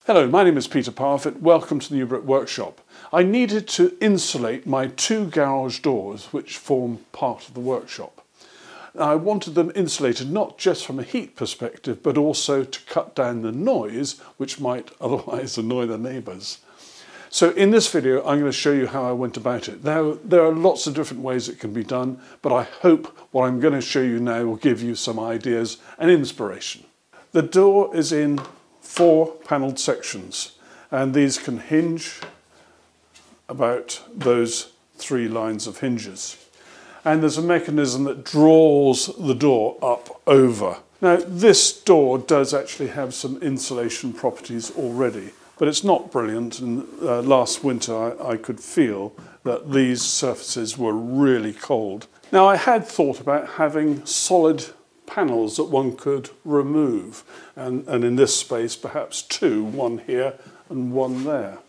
Hello, my name is Peter Parfitt. Welcome to the new Brit workshop. I needed to insulate my two garage doors which form part of the workshop. I wanted them insulated not just from a heat perspective but also to cut down the noise which might otherwise annoy the neighbours. So in this video I'm going to show you how I went about it. Now there are lots of different ways it can be done, but I hope what I'm going to show you now will give you some ideas and inspiration. The door is in 4 panelled sections, and these can hinge about those 3 lines of hinges. And there's a mechanism that draws the door up over. Now this door does actually have some insulation properties already, but it's not brilliant, and last winter I could feel that these surfaces were really cold. Now I had thought about having solid panels that one could remove, and in this space perhaps 2, one here and one there.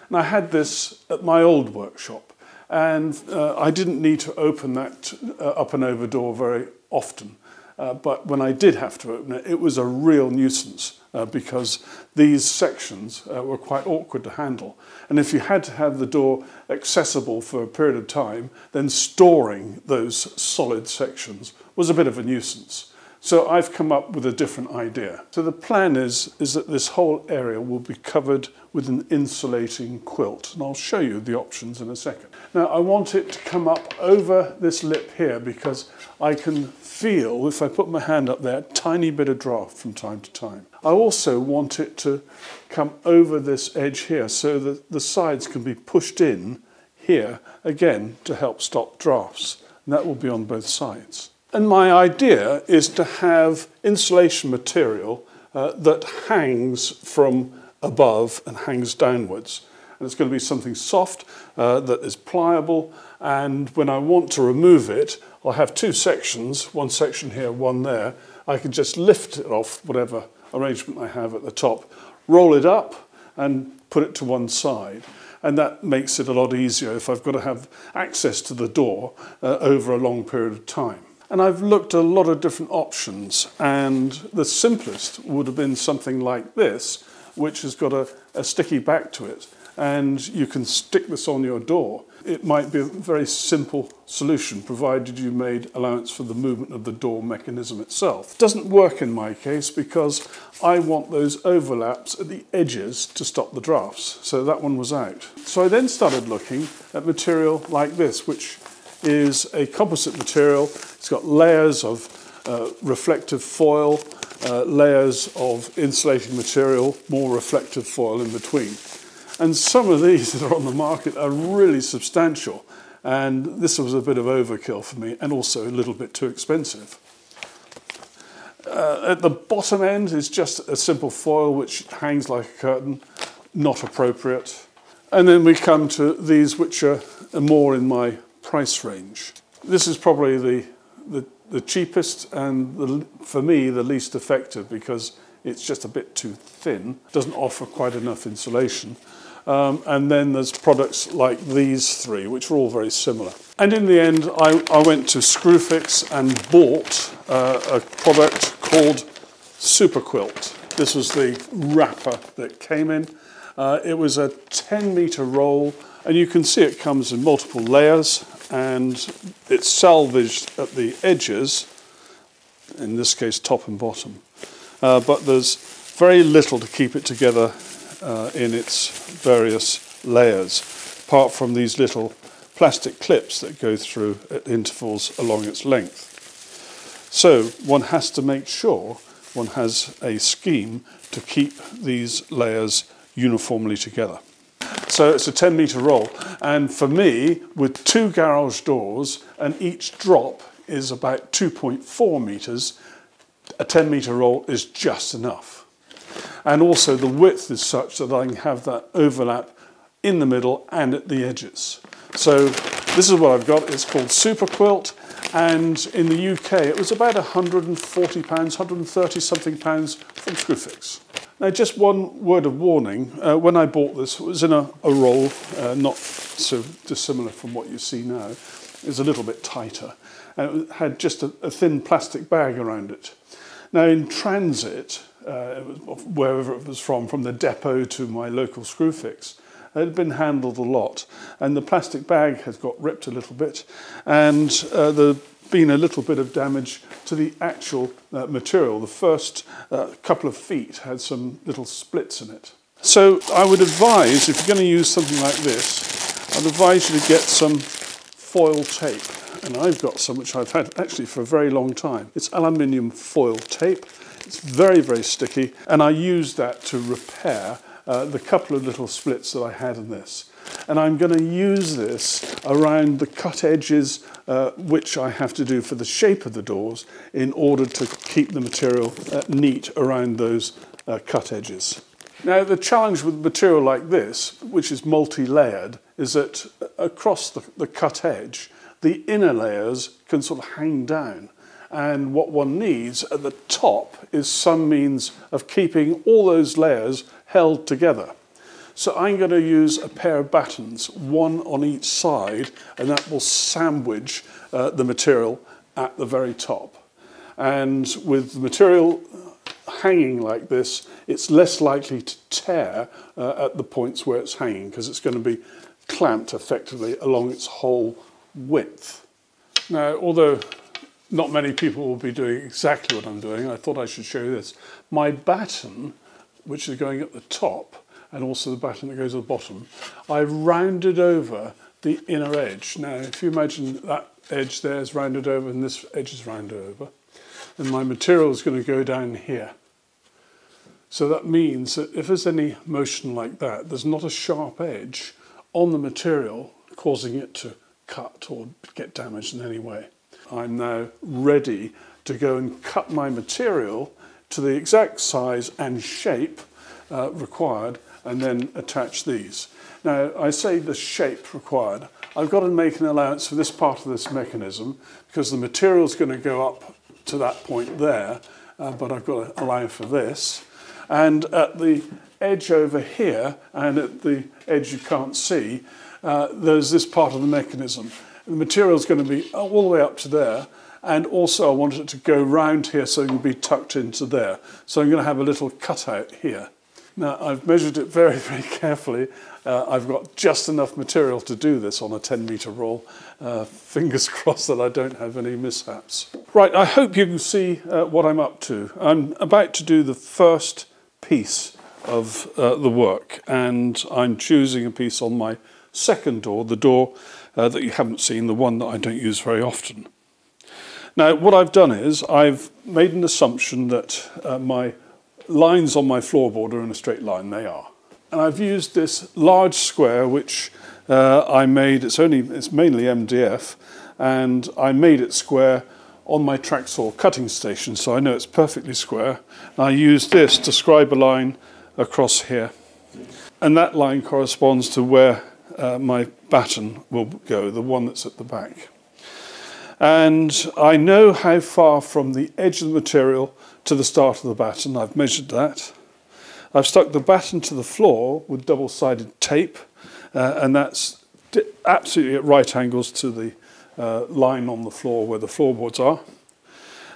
And I had this at my old workshop, and I didn't need to open that up and over door very often, but when I did have to open it, it was a real nuisance because these sections were quite awkward to handle, and if you had to have the door accessible for a period of time, then storing those solid sections was a bit of a nuisance. So I've come up with a different idea. So the plan is that this whole area will be covered with an insulating quilt, and I'll show you the options in a second. Now I want it to come up over this lip here because I can feel, if I put my hand up there, a tiny bit of draft from time to time. I also want it to come over this edge here so that the sides can be pushed in here again to help stop drafts, and that will be on both sides. And my idea is to have insulation material that hangs from above and hangs downwards. And it's going to be something soft that is pliable, and when I want to remove it, I'll have 2 sections, one section here, one there. I can just lift it off whatever arrangement I have at the top, roll it up and put it to one side. And that makes it a lot easier if I've got to have access to the door over a long period of time. And I've looked at a lot of different options, and the simplest would have been something like this, which has got a sticky back to it, and you can stick this on your door. It might be a very simple solution, provided you made allowance for the movement of the door mechanism itself. It doesn't work in my case because I want those overlaps at the edges to stop the drafts, so that one was out. So I then started looking at material like this, which is a composite material. It's got layers of reflective foil, layers of insulating material, more reflective foil in between. And some of these that are on the market are really substantial, and this was a bit of overkill for me and also a little bit too expensive. At the bottom end is just a simple foil which hangs like a curtain, not appropriate. And then we come to these which are more in my price range. This is probably the cheapest and for me the least effective because it's just a bit too thin, doesn't offer quite enough insulation. And then there's products like these 3 which are all very similar. And in the end I went to Screwfix and bought a product called Super Quilt. This was the wrapper that came in. It was a 10-metre roll, and you can see it comes in multiple layers, and it's salvaged at the edges, in this case top and bottom. But there's very little to keep it together in its various layers, apart from these little plastic clips that go through at intervals along its length. So one has to make sure one has a scheme to keep these layers uniformly together. So it's a 10-metre roll, and for me, with 2 garage doors and each drop is about 2.4 metres, a 10-metre roll is just enough. And also the width is such that I can have that overlap in the middle and at the edges. So this is what I've got. It's called Super Quilt, and in the UK it was about £140, 130 something pounds from Screwfix. Now, just one word of warning. When I bought this, it was in a roll, not so dissimilar from what you see now. It was a little bit tighter, and it had just a thin plastic bag around it. Now, in transit, it was wherever it was from the depot to my local screw fix. It had been handled a lot, and the plastic bag has got ripped a little bit, and there's been a little bit of damage to the actual material. The first couple of feet had some little splits in it. So I would advise, if you're going to use something like this, I'd advise you to get some foil tape. And I've got some which I've had actually for a very long time. It's aluminium foil tape. It's very, very sticky, and I use that to repair the couple of little splits that I had in this. And I'm going to use this around the cut edges which I have to do for the shape of the doors in order to keep the material neat around those cut edges. Now, the challenge with material like this, which is multi-layered, is that across the cut edge, the inner layers can sort of hang down. And what one needs at the top is some means of keeping all those layers held together. So I'm going to use a pair of battens, one on each side, and that will sandwich the material at the very top. And with the material hanging like this, it's less likely to tear at the points where it's hanging, because it's going to be clamped effectively along its whole width. Now, although not many people will be doing exactly what I'm doing, I thought I should show you this. My batten, which is going at the top, and also the batten that goes at the bottom, I've rounded over the inner edge. Now, if you imagine that edge there is rounded over and this edge is rounded over, then my material is going to go down here. So that means that if there's any motion like that, there's not a sharp edge on the material causing it to cut or get damaged in any way. I'm now ready to go and cut my material to the exact size and shape required, and then attach these. Now, I say the shape required. I've got to make an allowance for this part of this mechanism because the material is going to go up to that point there, but I've got to allow for this. And at the edge over here, and at the edge you can't see, there's this part of the mechanism. The material is going to be all the way up to there, and also I want it to go round here so it can be tucked into there. So I'm going to have a little cutout here. Now, I've measured it very, very carefully. I've got just enough material to do this on a 10-metre roll. Fingers crossed that I don't have any mishaps. Right, I hope you can see what I'm up to. I'm about to do the first piece of the work, and I'm choosing a piece on my second door, the door that you haven't seen, the one that I don't use very often. Now, what I've done is I've made an assumption that my lines on my floorboard are in a straight line. They are. And I've used this large square, which I made, it's mainly MDF, and I made it square on my track saw cutting station, so I know it's perfectly square. And I used this to scribe a line across here. And that line corresponds to where my batten will go, the one that's at the back. And I know how far from the edge of the material to the start of the batten. I've measured that. I've stuck the batten to the floor with double-sided tape, and that's absolutely at right angles to the line on the floor where the floorboards are.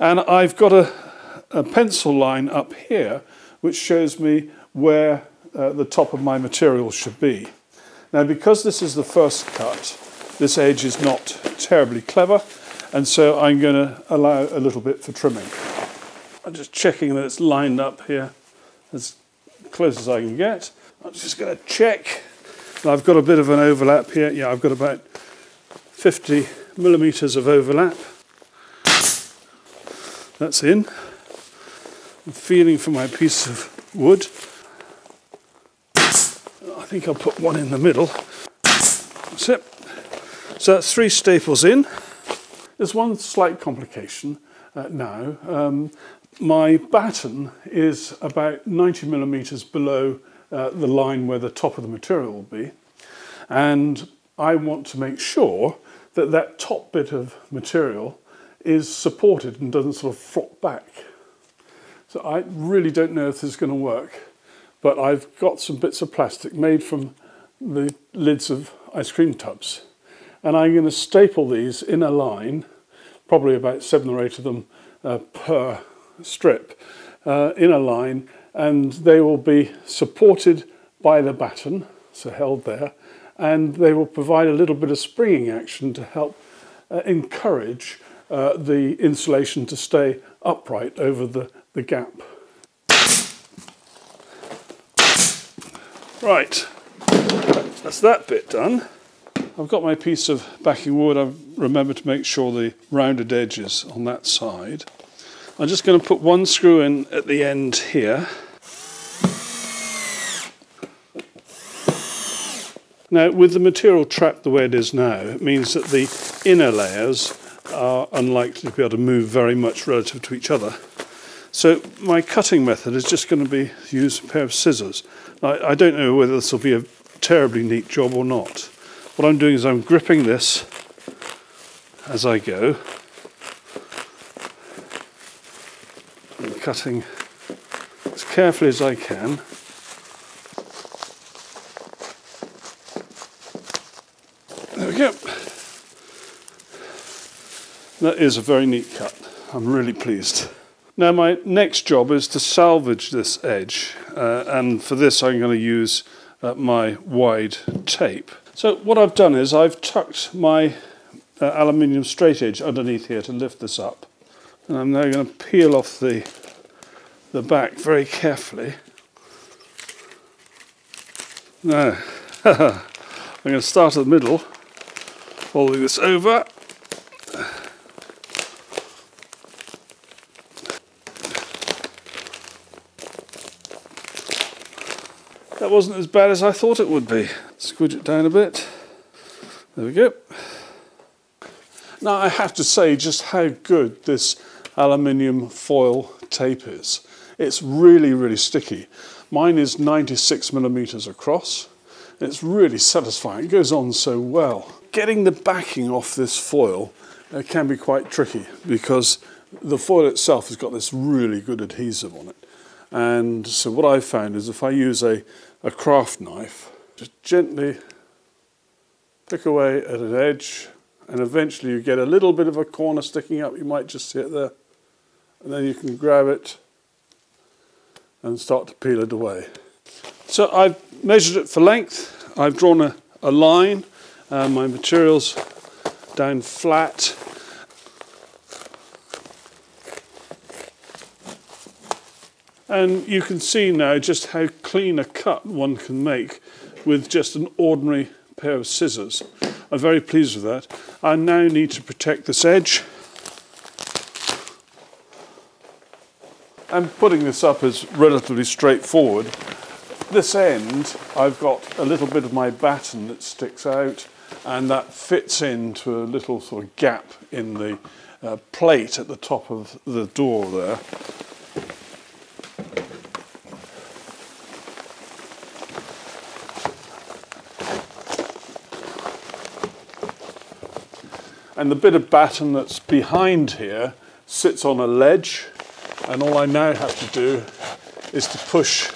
And I've got a pencil line up here which shows me where the top of my material should be. Now, because this is the first cut, this edge is not terribly clever, and so I'm going to allow a little bit for trimming. I'm just checking that it's lined up here as close as I can get. I'm just going to check. I've got a bit of an overlap here. Yeah, I've got about 50 millimeters of overlap. That's in. I'm feeling for my piece of wood. I think I'll put one in the middle. That's it. So that's 3 staples in. There's one slight complication now. My batten is about 90 millimeters below the line where the top of the material will be. And I want to make sure that that top bit of material is supported and doesn't sort of flop back. So I really don't know if this is going to work, but I've got some bits of plastic made from the lids of ice cream tubs. And I'm going to staple these in a line, probably about 7 or 8 of them per strip, in a line, and they will be supported by the batten, so held there, and they will provide a little bit of springing action to help encourage the insulation to stay upright over the gap. Right, that's that bit done. I've got my piece of backing wood. I've remembered to make sure the rounded edge is on that side. I'm just going to put one screw in at the end here. Now, with the material trapped the way it is now, it means that the inner layers are unlikely to be able to move very much relative to each other. So my cutting method is just going to be use a pair of scissors. Now, I don't know whether this will be a terribly neat job or not. What I'm doing is I'm gripping this as I go and cutting as carefully as I can. There we go. That is a very neat cut. I'm really pleased. Now my next job is to salvage this edge, and for this I'm going to use my wide tape. So what I've done is I've tucked my aluminium straight edge underneath here to lift this up, and I'm now going to peel off the back very carefully. Now I'm going to start at the middle, folding this over. That wasn't as bad as I thought it would be. Squidge it down a bit. There we go. Now I have to say just how good this aluminium foil tape is. It's really, really sticky. Mine is 96mm across. It's really satisfying. It goes on so well. Getting the backing off this foil can be quite tricky because the foil itself has got this really good adhesive on it. And so what I've found is if I use a craft knife, just gently pick away at an edge, and eventually you get a little bit of a corner sticking up. You might just see it there. And then you can grab it and start to peel it away. So I've measured it for length. I've drawn a line. My material's down flat. And you can see now just how clean a cut one can make with just an ordinary pair of scissors. I'm very pleased with that. I now need to protect this edge. And putting this up is relatively straightforward. This end, I've got a little bit of my batten that sticks out, and that fits into a little sort of gap in the plate at the top of the door there. And the bit of batten that's behind here sits on a ledge, and all I now have to do is to push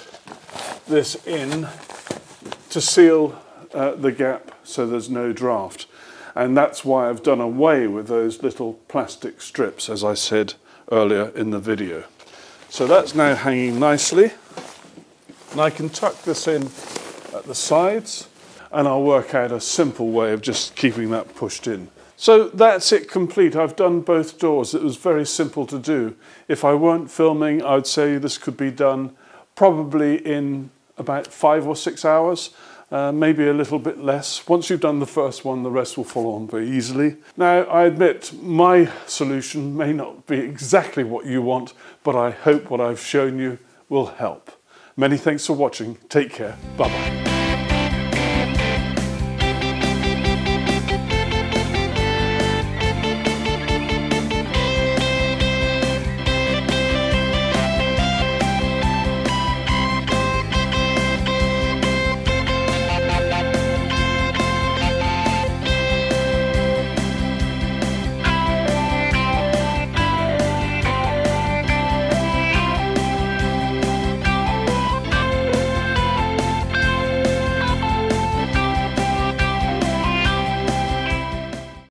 this in to seal the gap so there's no draft. And that's why I've done away with those little plastic strips, as I said earlier in the video. So that's now hanging nicely, and I can tuck this in at the sides, and I'll work out a simple way of just keeping that pushed in. So that's it complete. I've done both doors. It was very simple to do. If I weren't filming, I'd say this could be done probably in about 5 or 6 hours, maybe a little bit less. Once you've done the first one, the rest will follow on very easily. Now, I admit my solution may not be exactly what you want, but I hope what I've shown you will help. Many thanks for watching. Take care. Bye-bye.